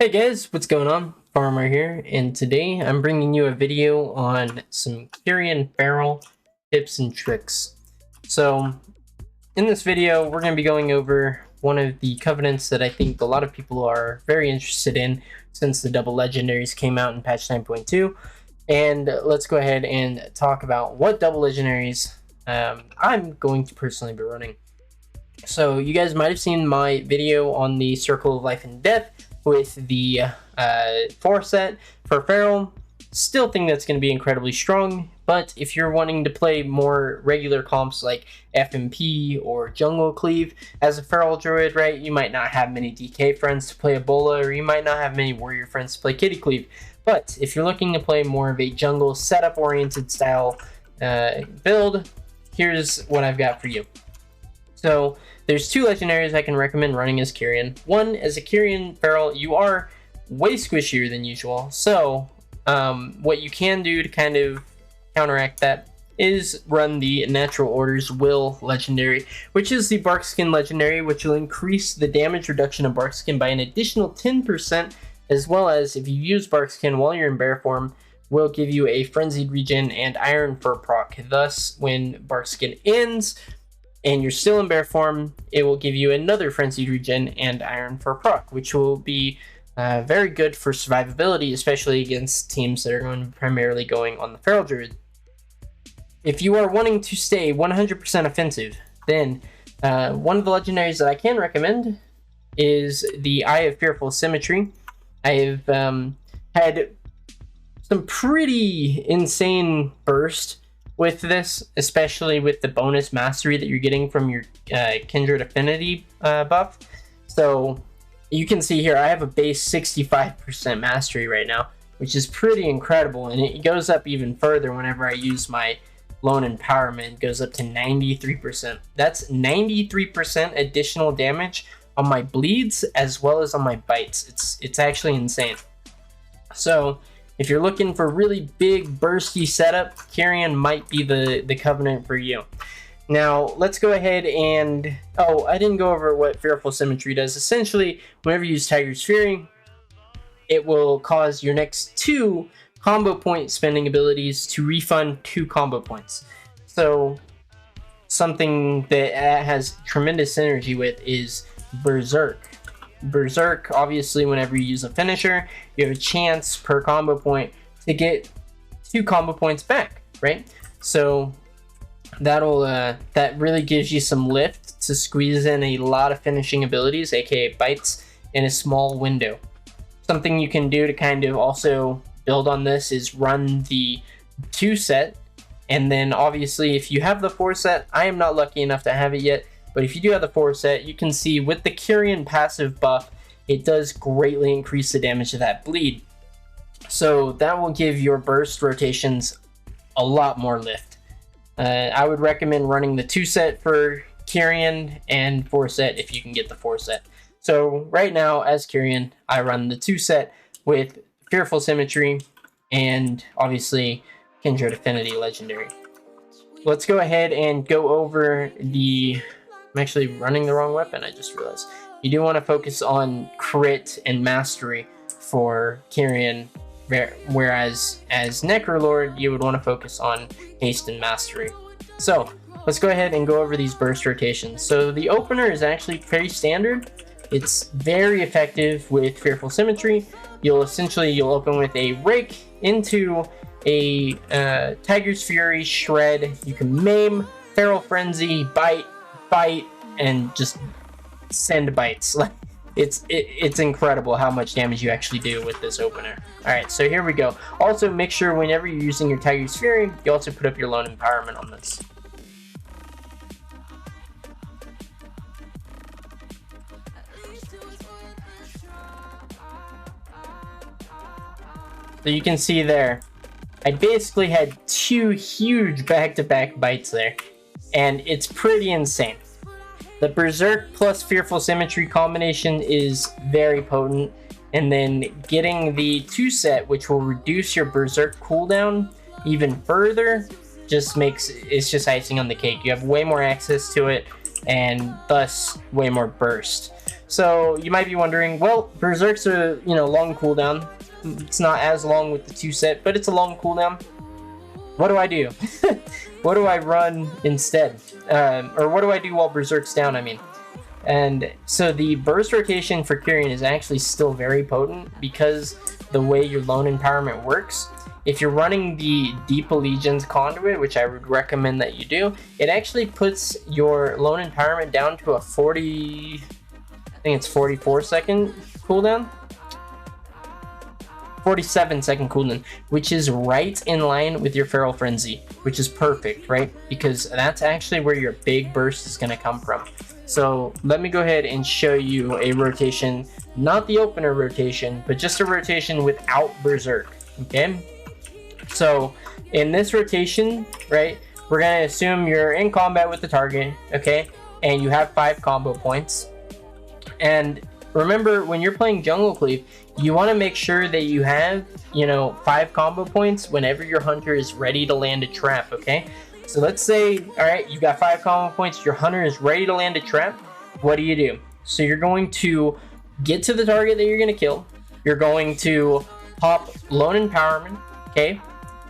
Hey guys, what's going on? Faramar here, and today I'm bringing you a video on some Kyrian feral tips and tricks. So, in this video, we're going to be going over one of the covenants that I think a lot of people are very interested in since the double legendaries came out in patch 9.2. And let's go ahead and talk about what double legendaries I'm going to personally be running. So, you guys might have seen my video on the Circle of Life and Death with the 4 set for Feral. Still think that's going to be incredibly strong, but if you're wanting to play more regular comps like FMP or Jungle Cleave as a Feral Druid, right, you might not have many DK friends to play Ebola, or you might not have many Warrior friends to play Kitty Cleave. But if you're looking to play more of a jungle setup-oriented style build, here's what I've got for you. So there's two legendaries I can recommend running as Kyrian. One, as a Kyrian feral, you are way squishier than usual. So what you can do to kind of counteract that is run the Natural Order's Will legendary, which is the Barkskin legendary, which will increase the damage reduction of Barkskin by an additional 10%, as well as if you use Barkskin while you're in bear form, will give you a Frenzied Regen and Iron Fur proc. Thus, when Barkskin ends, and you're still in bear form, it will give you another Frenzied Regen and Iron Fur proc, which will be very good for survivability, especially against teams that are primarily going on the Feral Druid. If you are wanting to stay 100% offensive, then one of the legendaries that I can recommend is the Eye of Fearful Symmetry. I've had some pretty insane burst with this, especially with the bonus mastery that you're getting from your Kindred Affinity buff. So you can see here I have a base 65% mastery right now, which is pretty incredible, and it goes up even further whenever I use my Lone Empowerment. It goes up to 93%. That's 93% additional damage on my bleeds as well as on my bites. It's actually insane. So if you're looking for really big bursty setup, Kyrian might be the covenant for you. Now, let's go ahead and... Oh, I didn't go over what Fearful Symmetry does. Essentially, whenever you use Tiger's Fury, it will cause your next 2 combo point spending abilities to refund 2 combo points. So, something that has tremendous synergy with is Berserk. Berserk, obviously, whenever you use a finisher, you have a chance per combo point to get 2 combo points back, right? So that'll that really gives you some lift to squeeze in a lot of finishing abilities, aka bites, in a small window. Something you can do to kind of also build on this is run the 2 set, and then obviously if you have the 4 set, I am not lucky enough to have it yet, but if you do have the 4 set, you can see with the Kyrian passive buff, it does greatly increase the damage of that bleed. So that will give your burst rotations a lot more lift. I would recommend running the 2 set for Kyrian and 4 set if you can get the 4 set. So right now, as Kyrian, I run the 2 set with Fearful Symmetry and obviously Kindred Affinity Legendary. Let's go ahead and go over the... I'm actually running the wrong weapon, I just realized. You do want to focus on crit and mastery for Kyrian, whereas as Necrolord, you would want to focus on haste and mastery. So, let's go ahead and go over these burst rotations. So the opener is actually pretty standard. It's very effective with Fearful Symmetry. You'll open with a Rake into a Tiger's Fury, Shred. You can Maim, Feral Frenzy, Bite, and just send bites. It's incredible how much damage you actually do with this opener. Alright, so here we go. Also, make sure whenever you're using your Tiger's Fury, you also put up your Lone Empowerment on this. So you can see there, I basically had 2 huge back-to-back bites there, and it's pretty insane. The Berserk plus Fearful Symmetry combination is very potent, and then getting the 2 set, which will reduce your Berserk cooldown even further, it's just icing on the cake. You have way more access to it, and thus way more burst. So you might be wondering, well, Berserk's a long cooldown. It's not as long with the 2 set, but it's a long cooldown. What do I do? What do I run instead? Or what do I do while Berserk's down, I mean? And so the burst rotation for Kyrian is actually still very potent because the way your lone empowerment works. If you're running the Deep Allegiance Conduit, which I would recommend that you do, it actually puts your lone empowerment down to a 44 second cooldown. 47 second cooldown, which is right in line with your Feral Frenzy, which is perfect, right? Because that's actually where your big burst is going to come from. So let me go ahead and show you a rotation, not the opener rotation, but just a rotation without Berserk, okay? So in this rotation, right, we're going to assume you're in combat with the target, okay? And you have 5 combo points. And remember, when you're playing Jungle Cleave, you want to make sure that you have, 5 combo points whenever your hunter is ready to land a trap, okay? So let's say, all right, you got 5 combo points, your hunter is ready to land a trap. What do? So you're going to get to the target that you're going to kill. You're going to pop Lone Empowerment, okay?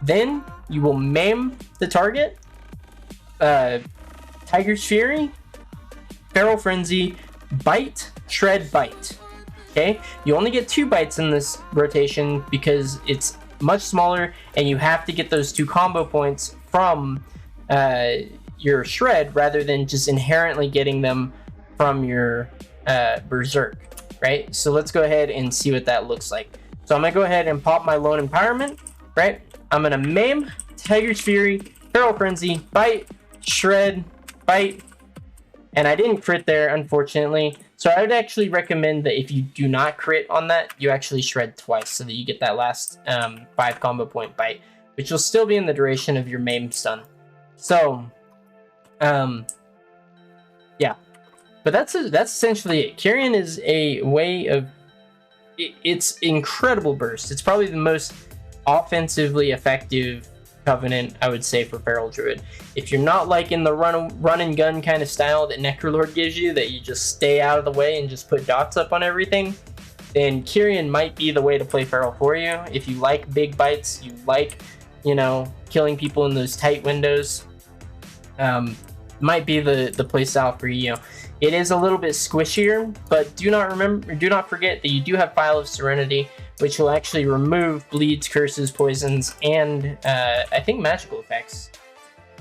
Then you will maim the target, Tiger's Fury, Feral Frenzy, Bite, Shred, Bite. Okay, you only get 2 bites in this rotation because it's much smaller, and you have to get those 2 combo points from your Shred rather than just inherently getting them from your Berserk, right? So let's go ahead and see what that looks like. So I'm gonna go ahead and pop my Lone Empowerment, right? I'm gonna maim, Tiger's Fury, Feral Frenzy, Bite, Shred, Bite, and I didn't crit there, unfortunately. So I would actually recommend that if you do not crit on that, you actually shred twice so that you get that last 5 combo point bite, which will still be in the duration of your maim stun. So, yeah. But that's essentially it. Kyrian is a way of... It's incredible burst. It's probably the most offensively effective Covenant, I would say, for Feral Druid. If you're not liking the run and gun kind of style that Necrolord gives you, that you just stay out of the way and just put dots up on everything, then Kyrian might be the way to play Feral for you. If you like big bites, you like, killing people in those tight windows, might be the play style for you. It is a little bit squishier, but do not forget that you do have Phial of Serenity, which will actually remove bleeds, curses, poisons, and I think magical effects.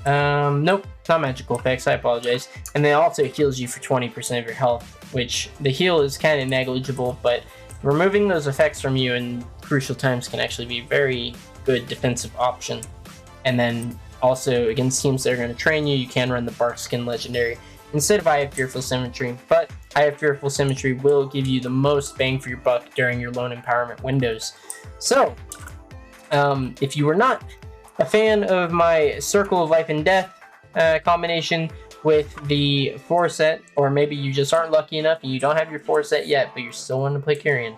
Nope, not magical effects, I apologize. And then also heals you for 20% of your health, which the heal is kind of negligible, but removing those effects from you in crucial times can actually be a very good defensive option. And then also against teams that are going to train you, you can run the Barkskin Legendary instead of Eye of Fearful Symmetry, but Eye of Fearful Symmetry will give you the most bang for your buck during your lone empowerment windows. So, if you were not a fan of my Circle of Life and Death combination with the 4 set, or maybe you just aren't lucky enough and you don't have your 4 set yet, but you're still wanting to play Kyrian,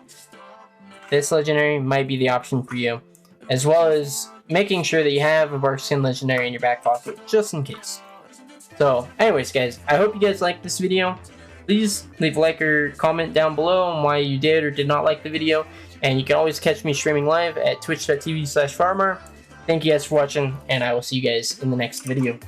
this Legendary might be the option for you, as well as making sure that you have a Barkskin Legendary in your back pocket, just in case. So, anyways, guys, I hope you guys liked this video. Please leave a like or comment down below on why you did or did not like the video. And you can always catch me streaming live at twitch.tv/Faramar. Thank you guys for watching, and I will see you guys in the next video.